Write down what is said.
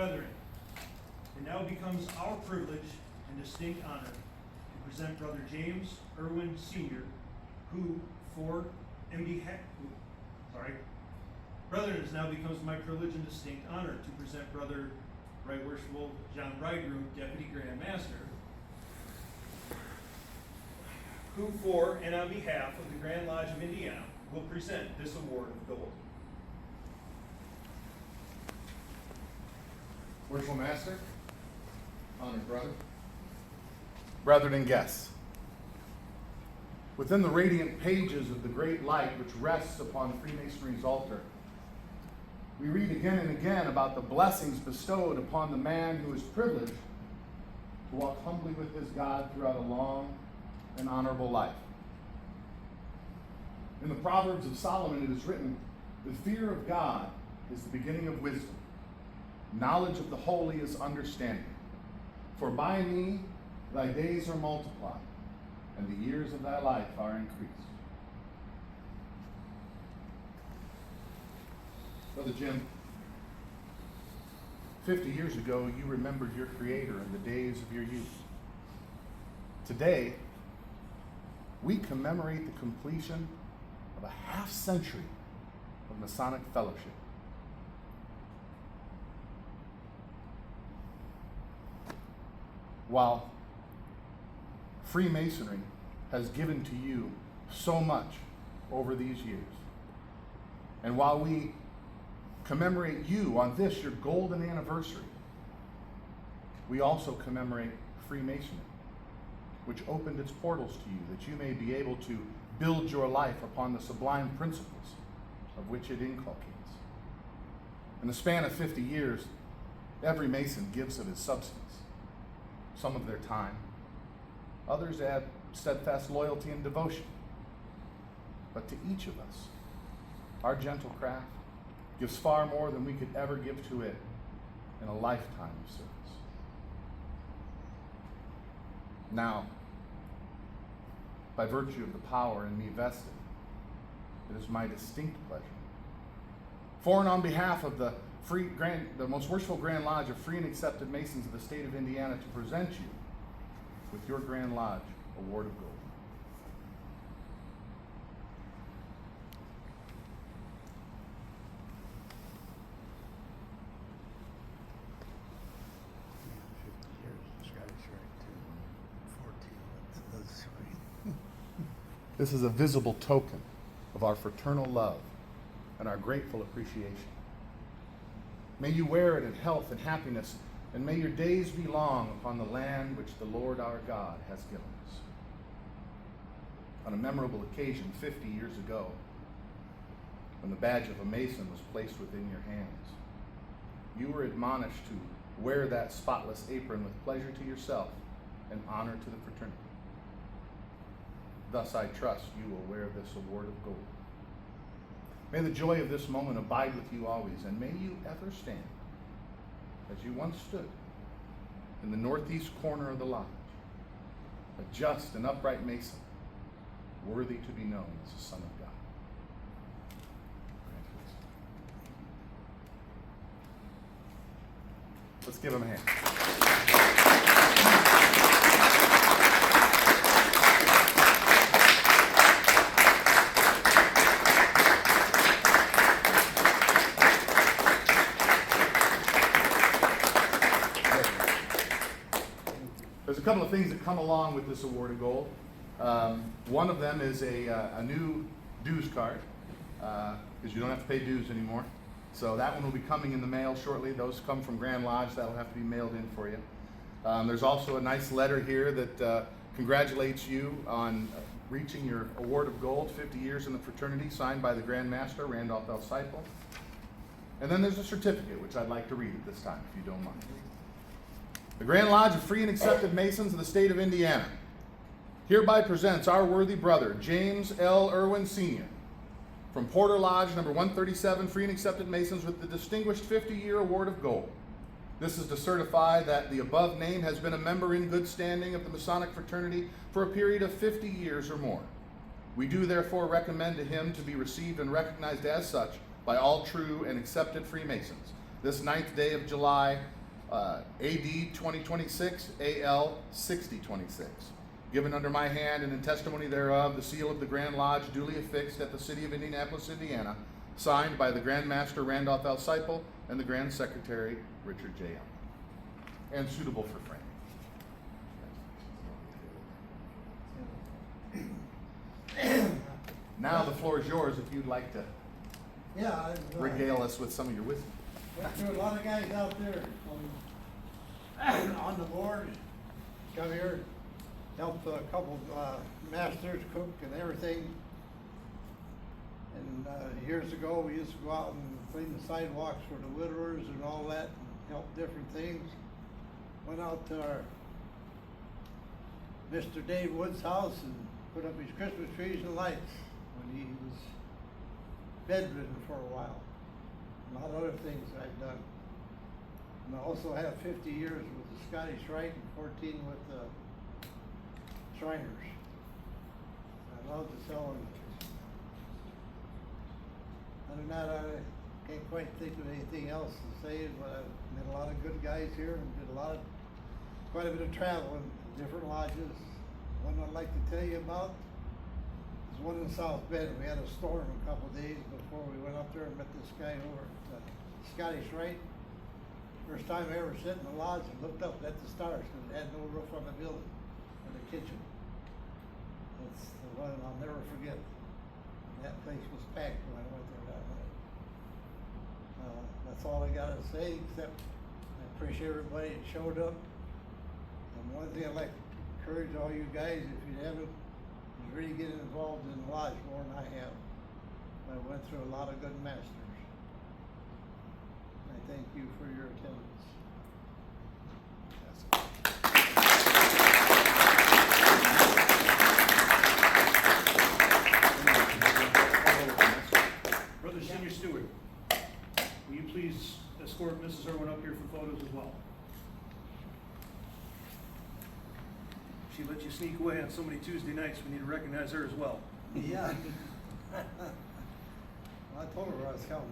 Brethren, it now becomes our privilege and distinct honor to present Brother James Irwin Sr., who, Brethren, it now becomes my privilege and distinct honor to present Brother Right Worshipful John Bridegroom, Deputy Grand Master, who for and on behalf of the Grand Lodge of Indiana will present this award of gold. Worshipful Master, honored brother, brethren and guests, within the radiant pages of the great light which rests upon Freemasonry's altar, we read again and again about the blessings bestowed upon the man who is privileged to walk humbly with his God throughout a long and honorable life. In the Proverbs of Solomon it is written, "The fear of God is the beginning of wisdom. Knowledge of the holy is understanding. For by me thy days are multiplied, and the years of thy life are increased." Brother Jim, 50 years ago you remembered your Creator in the days of your youth. Today, we commemorate the completion of a half-century of Masonic fellowship. While Freemasonry has given to you so much over these years, and while we commemorate you on this, your golden anniversary, we also commemorate Freemasonry, which opened its portals to you that you may be able to build your life upon the sublime principles of which it inculcates. In the span of 50 years, every Mason gives of his substance, some of their time. Others add steadfast loyalty and devotion. But to each of us, our gentle craft gives far more than we could ever give to it in a lifetime of service. Now, by virtue of the power in me vested, it is my distinct pleasure, for and on behalf of the most worshipful Grand Lodge of free and accepted Masons of the state of Indiana, to present you with your Grand Lodge Award of Gold. This is a visible token of our fraternal love and our grateful appreciation. May you wear it in health and happiness, and may your days be long upon the land which the Lord our God has given us. On a memorable occasion 50 years ago, when the badge of a Mason was placed within your hands, you were admonished to wear that spotless apron with pleasure to yourself and honor to the fraternity. Thus I trust you will wear this award of gold. May the joy of this moment abide with you always, and may you ever stand as you once stood in the northeast corner of the lodge, a just and upright Mason, worthy to be known as a son of God. Let's give him a hand. There's a couple of things that come along with this award of gold. One of them is a new dues card, because you don't have to pay dues anymore. So that one will be coming in the mail shortly. Those come from Grand Lodge. That'll have to be mailed in for you. There's also a nice letter here that congratulates you on reaching your award of gold, 50 years in the fraternity, signed by the Grand Master, Randolph L. Seipel. And then there's a certificate, which I'd like to read at this time, if you don't mind. The Grand Lodge of Free and Accepted Masons of the state of Indiana hereby presents our worthy brother, James L. Irwin Sr., from Porter Lodge, number 137, Free and Accepted Masons, with the distinguished 50-year award of gold. This is to certify that the above name has been a member in good standing of the Masonic fraternity for a period of 50 years or more. We do therefore recommend to him to be received and recognized as such by all true and accepted Freemasons this 9th day of July, AD 2026, AL 6026. Given under my hand and in testimony thereof, the seal of the Grand Lodge duly affixed at the City of Indianapolis, Indiana, signed by the Grand Master Randolph L. Seipel and the Grand Secretary Richard J. Elm, and suitable for framing. Now the floor is yours if you'd like to Yeah, regale us with some of your wisdom. went through a lot of guys out there on the board, come here, helped a couple masters cook and everything. And years ago, we used to go out and clean the sidewalks for the widowers and all that, and help different things. Went out to our Mr. Dave Wood's house and put up his Christmas trees and lights when he was bedridden for a while. A lot of other things I've done. And I also have 50 years with the Scottish Rite and 14 with the Shriners. I love to sell them. Other than that, I can't quite think of anything else to say, but I've met a lot of good guys here and did quite a bit of traveling, different lodges. One I'd like to tell you about is one in South Bend. We had a storm a couple of days before we went up there and met this guy over at Scottish Rite. First time I ever sat in the lodge and looked up at the stars because it had no roof on the building or the kitchen. It's the one I'll never forget. That place was packed when I went there that night. That's all I gotta say, except I appreciate everybody that showed up. And one thing I'd like to encourage all you guys, if you haven't, is really get involved in the lodge more than I have. I went through a lot of good masters. I thank you for your attendance. Brother Senior Stewart, will you please escort Mrs. Irwin up here for photos as well? She let you sneak away on so many Tuesday nights, we need to recognize her as well. Yeah. Well, I told her I was coming.